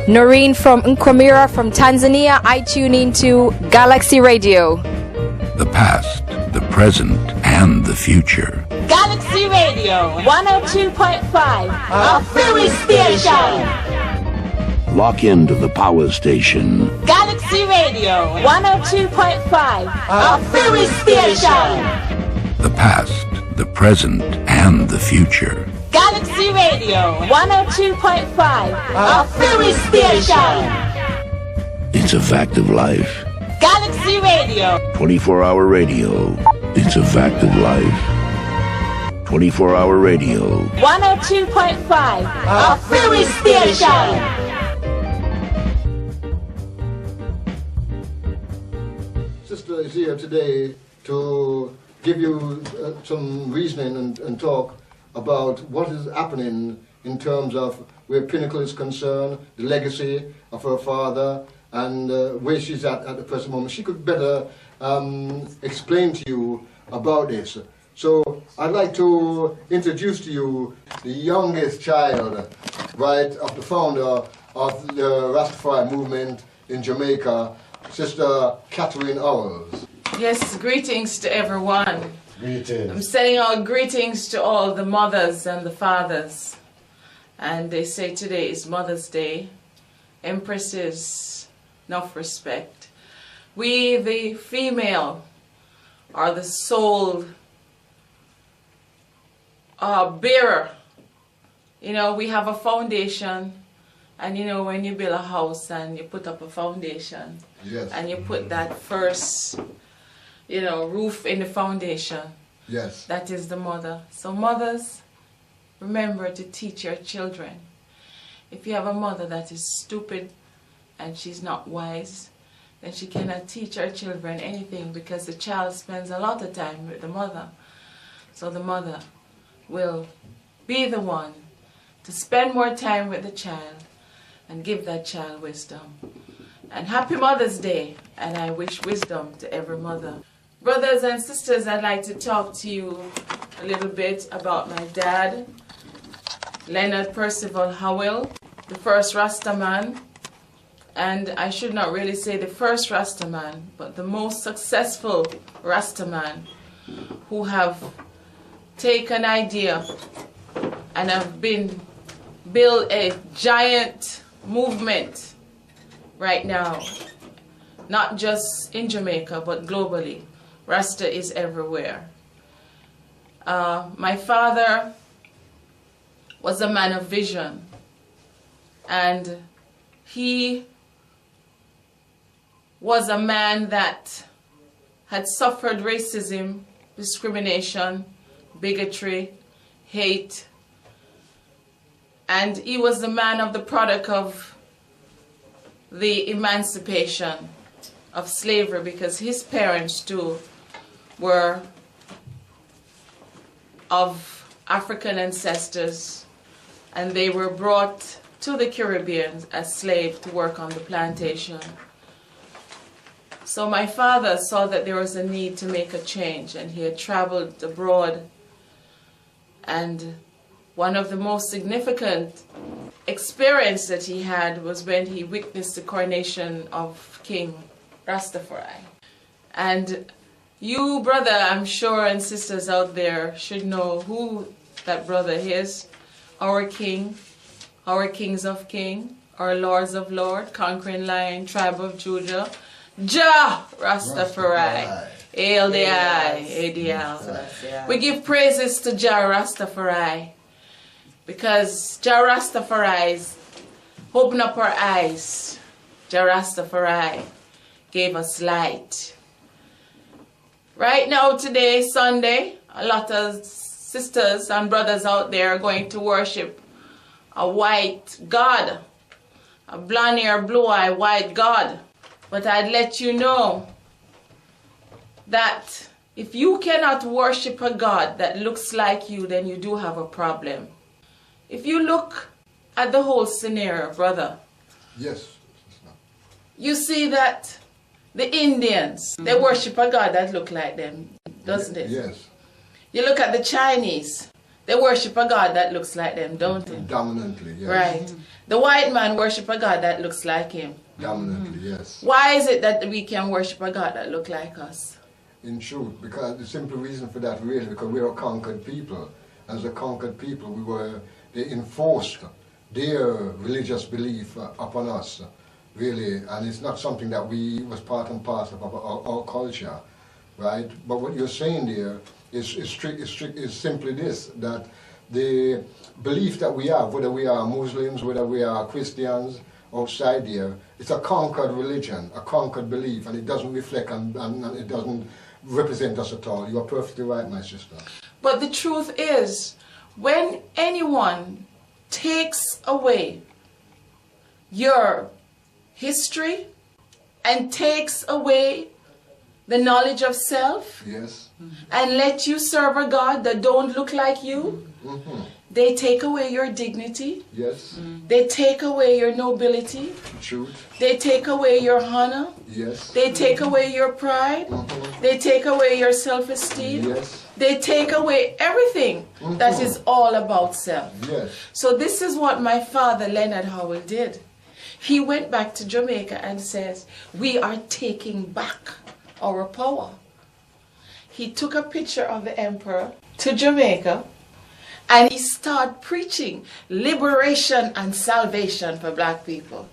Noreen from Nkwamira from Tanzania. I tune into Galaxy Radio. The past, the present, and the future. Galaxy Radio 102.5, a Philly station. Lock into the power station. Galaxy Radio 102.5, a Philly station. The past, the present, and the future. Galaxy Radio 102.5, a Philly station. It's a fact of life. Galaxy Radio 24-hour radio. It's a fact of life. 24-hour radio. 102.5, a Philly station. Sister is here today to give you some reasoning and talk about what is happening in terms of where Pinnacle is concerned, the legacy of her father, and where she's at the present moment. She could better explain to you about this. So I'd like to introduce to you the youngest child, right, of the founder of the Rastafari movement in Jamaica, Sister Catherine Howell. Yes, greetings to everyone. Greetings. I'm sending out greetings to all the mothers and the fathers. And they say today is Mother's Day. Empresses, enough respect. We, the female, are the sole bearer. You know, we have a foundation. And you know, when you build a house and you put up a foundation, yes, and you put that first, you know, roof in the foundation, yes, that is the mother. So mothers, remember to teach your children. If you have a mother that is stupid and she's not wise, then she cannot teach her children anything, because the child spends a lot of time with the mother. So the mother will be the one to spend more time with the child and give that child wisdom. And happy Mother's Day, and I wish wisdom to every mother. Brothers and sisters, I'd like to talk to you a little bit about my dad, Leonard Percival Howell, the first Rastaman. And I should not really say the first Rastaman, but the most successful Rastaman who have taken an idea and have built a giant movement right now, not just in Jamaica, but globally. Rasta is everywhere. My father was a man of vision, and he was a man that had suffered racism, discrimination, bigotry, hate, and he was the man of the product of the emancipation of slavery, because his parents too were of African ancestors, and they were brought to the Caribbean as slaves to work on the plantation. So my father saw that there was a need to make a change, and he had traveled abroad, and one of the most significant experience that he had was when he witnessed the coronation of King Rastafari. And you, brother, I'm sure, and sisters out there should know who that brother is. Our King, our Kings of King, our Lords of Lord, Conquering Lion, Tribe of Judah, Jah Rastafari. Hail the eye, ADL. We give praises to Jah Rastafari, because Jah Rastafari opened up our eyes. Jah Rastafari gave us light. Right now, today, Sunday, a lot of sisters and brothers out there are going to worship a white God, a blonde hair, blue eye, white God. But I'd let you know that if you cannot worship a God that looks like you, then you do have a problem. If you look at the whole scenario, brother, yes, you see that the Indians, they worship a God that look like them, doesn't it? yes. You look at the Chinese, They worship a God that looks like them, don't they? Dominantly, yes. Right. The white man worship a God that looks like him. Dominantly, yes. Why is it that we can worship a God that looks like us? In truth, because the simple reason for that really, because we are a conquered people. As a conquered people, they enforced their religious belief upon us, really, and it's not something that was part and parcel of our culture, right? But what you're saying there is simply this, that the belief that we have, whether we are Muslims, whether we are Christians, outside there, it's a conquered religion, a conquered belief, and it doesn't reflect and it doesn't represent us at all. You are perfectly right, my sister. But the truth is, when anyone takes away your history and takes away the knowledge of self, yes, and let you serve a God that don't look like you, they take away your dignity. Yes. They take away your nobility. Truth. They take away your honor. Yes. They take away your pride. They take away your self-esteem. Yes. They take away everything that is all about self. Yes. So this is what my father, Leonard Howell, did. He went back to Jamaica and says, we are taking back our power. He took a picture of the emperor to Jamaica, and he started preaching liberation and salvation for black people.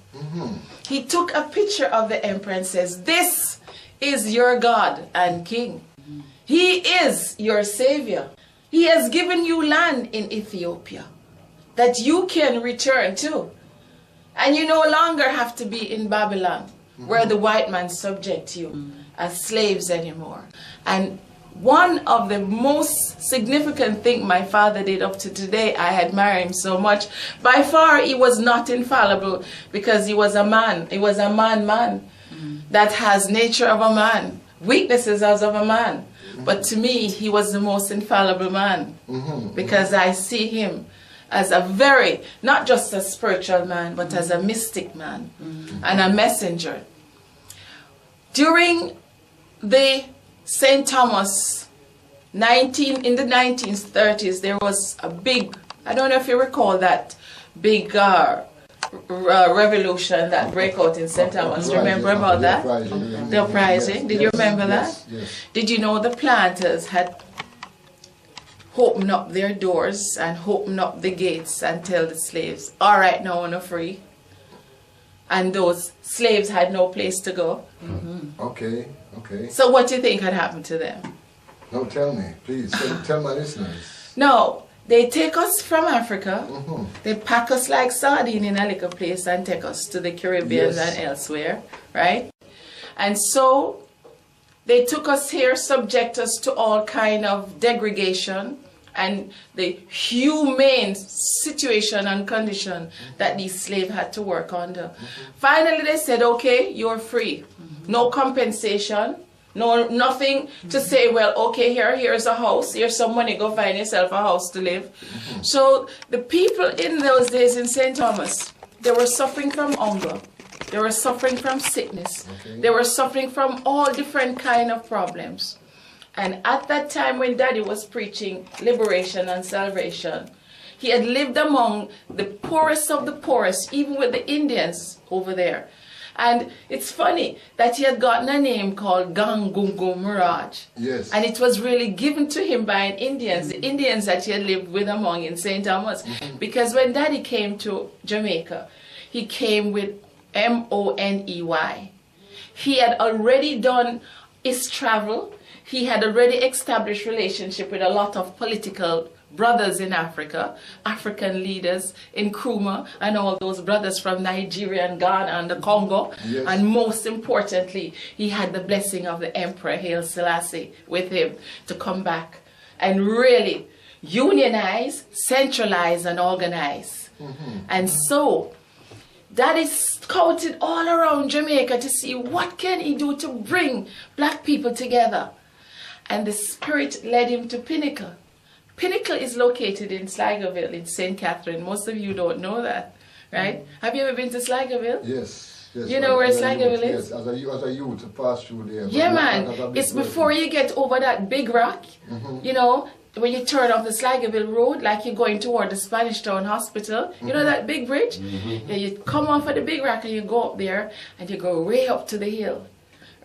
He took a picture of the emperor and says, this is your God and King. He is your Savior. He has given you land in Ethiopia that you can return to. And you no longer have to be in Babylon, where the white man subjects you as slaves anymore. And one of the most significant things my father did up to today, I admire him so much. By far, he was not infallible because he was a man. He was a man that has nature of a man, weaknesses as of a man. But to me, he was the most infallible man because I see him as a very, not just a spiritual man, but as a mystic man and a messenger. During the St. Thomas, in the 1930s, there was a big, I don't know if you recall that big revolution that broke out in St. Thomas. Remember about that? The uprising. Did you remember that? Yes. Did you know the planters had opened up their doors and opened up the gates and tell the slaves, all right, now you're free? And those slaves had no place to go. Okay, okay. So what do you think had happened to them? No, tell me, please. Tell my listeners. No, they take us from Africa, they pack us like sardine in a little place and take us to the Caribbean and elsewhere, right? And so they took us here, subject us to all kind of degradation and the humane situation and condition that these slaves had to work under. Finally, they said, okay, you're free. No compensation, nothing to say, well, okay, here's a house, here's some money, go find yourself a house to live. So the people in those days in St. Thomas, they were suffering from hunger. They were suffering from sickness. They were suffering from all different kind of problems. And at that time when Daddy was preaching liberation and salvation, he had lived among the poorest of the poorest, even with the Indians over there. And it's funny that he had gotten a name called Gangungu Mirage. Yes. And it was really given to him by Indians, the Indians that he had lived with among in St. Thomas. Because when Daddy came to Jamaica, he came with Money. He had already done his travel. He had already established relationship with a lot of political brothers in Africa, African leaders in Nkrumah, and all those brothers from Nigeria and Ghana and the Congo. Yes. And most importantly, he had the blessing of the Emperor Haile Selassie with him to come back and really unionize, centralize, and organize. And so Daddy scouted all around Jamaica to see what can he do to bring black people together. And the Spirit led him to Pinnacle. Pinnacle is located in Sligoville in St. Catherine. Most of you don't know that, right? Have you ever been to Sligoville? Yes. You know where Sligoville is? Yes, as a youth, pass through there. Yeah, man. It's before you get over that big rock, you know, when you turn off the Sligerville Road, like you're going toward the Spanish Town Hospital, you know that big bridge? Yeah, you come off of the big rock and you go up there and you go way up to the hill,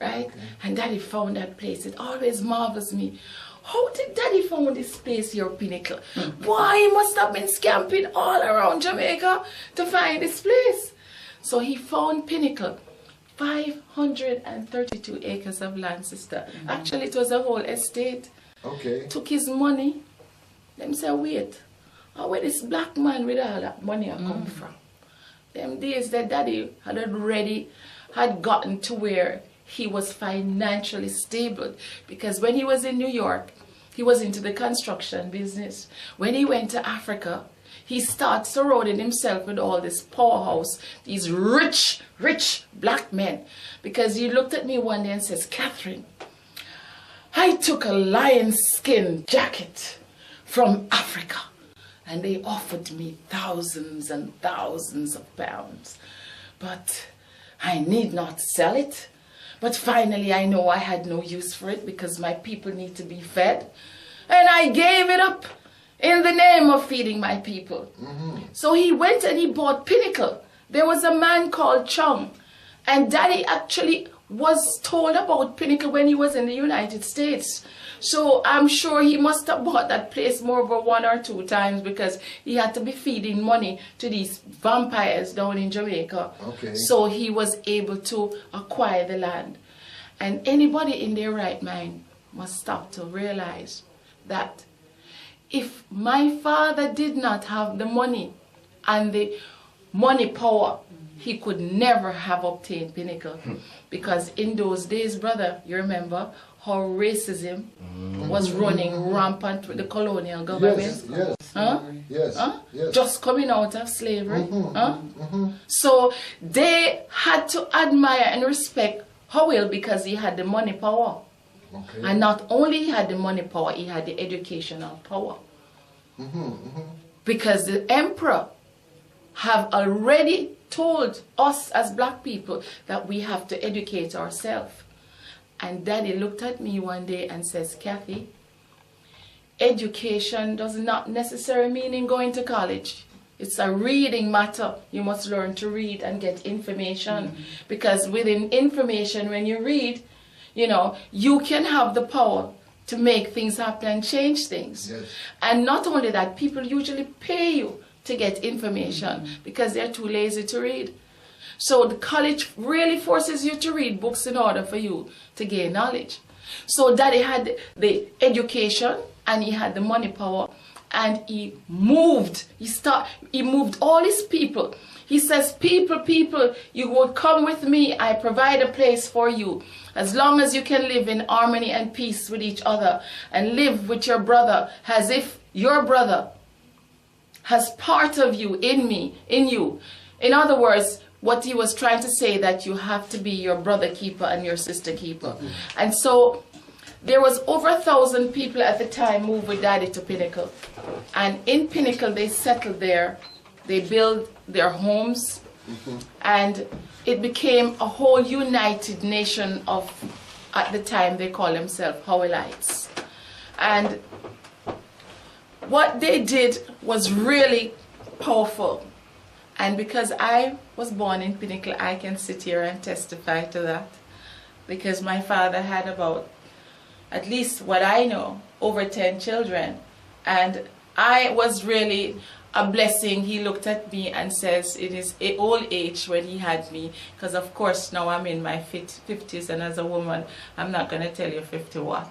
right? And Daddy found that place. It always marvels me. How did Daddy find this place here, Pinnacle? Boy, he must have been scamping all around Jamaica to find this place. So he found Pinnacle. 532 acres of land, sister. Actually, it was a whole estate. Okay. Took his money. Them say, wait, where this black man with all that money come from? Them days that Daddy had gotten to where he was financially stable, because when he was in New York, he was into the construction business. When he went to Africa, he started surrounding himself with all this powerhouse, these rich black men. Because he looked at me one day and says, Catherine, I took a lion skin jacket from Africa and they offered me thousands and thousands of pounds. But I need not sell it. But finally I know I had no use for it because my people need to be fed. And I gave it up in the name of feeding my people. So he went and he bought Pinnacle. There was a man called Chung. And Daddy actually was told about Pinnacle when he was in the United States. So I'm sure he must have bought that place more than 1 or 2 times because he had to be feeding money to these vampires down in Jamaica. Okay. So he was able to acquire the land. And anybody in their right mind must stop to realize that if my father did not have the money and the money power, he could never have obtained Pinnacle. Because in those days, brother, you remember how racism was running rampant with the colonial government? Yes. Huh? Yes. Huh? Yes. Just coming out of slavery. Huh? So they had to admire and respect Howell because he had the money power. Okay. And not only he had the money power, he had the educational power. Because the emperor have already told us as black people that we have to educate ourselves. And Daddy looked at me one day and says, Kathy, education does not necessarily mean in going to college. It's a reading matter. You must learn to read and get information. Because within information, when you read, you know, you can have the power to make things happen and change things. Yes. And not only that, people usually pay you to get information because they're too lazy to read. So the college really forces you to read books in order for you to gain knowledge. So Daddy had the education and he had the money power, and he moved. He moved all his people. He says, people, you would come with me. I provide a place for you. As long as you can live in harmony and peace with each other and live with your brother as if your brother has part of you in you. In other words, what he was trying to say, that you have to be your brother keeper and your sister keeper. And so there was over 1,000 people at the time moved with Daddy to Pinnacle. And in Pinnacle, they settled there. They built their homes. And it became a whole united nation of, at the time, they call themselves Howellites. And what they did was really powerful. And because I was born in Pinnacle, I can sit here and testify to that. Because my father had about, at least what I know, over 10 children. And I was really a blessing. He looked at me and says it is an old age when he had me, because of course now I'm in my 50s, and as a woman I'm not going to tell you 50 what,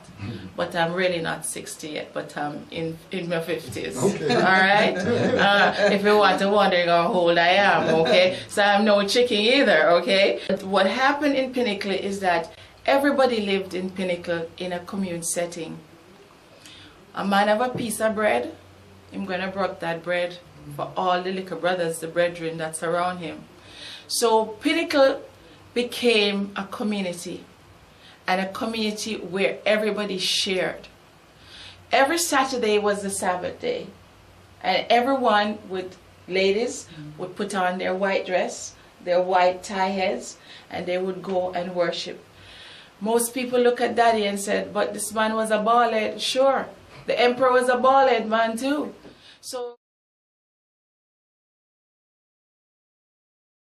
but I'm really not 60 yet, but I'm in my 50s. Okay. All right. If you want to wonder how old I am, okay, so I'm no chicken either, okay. But what happened in Pinnacle is that everybody lived in Pinnacle in a commune setting. A man have a piece of bread, I'm going to break that bread for all the little brothers, the brethren that's around him. So Pinnacle became a community, and a community where everybody shared. Every Saturday was the Sabbath day, and everyone ladies would put on their white dress, their white tie heads, and they would go and worship. Most people look at Daddy and said, but this man was a bald head. Sure. The emperor was a bald-head man too. So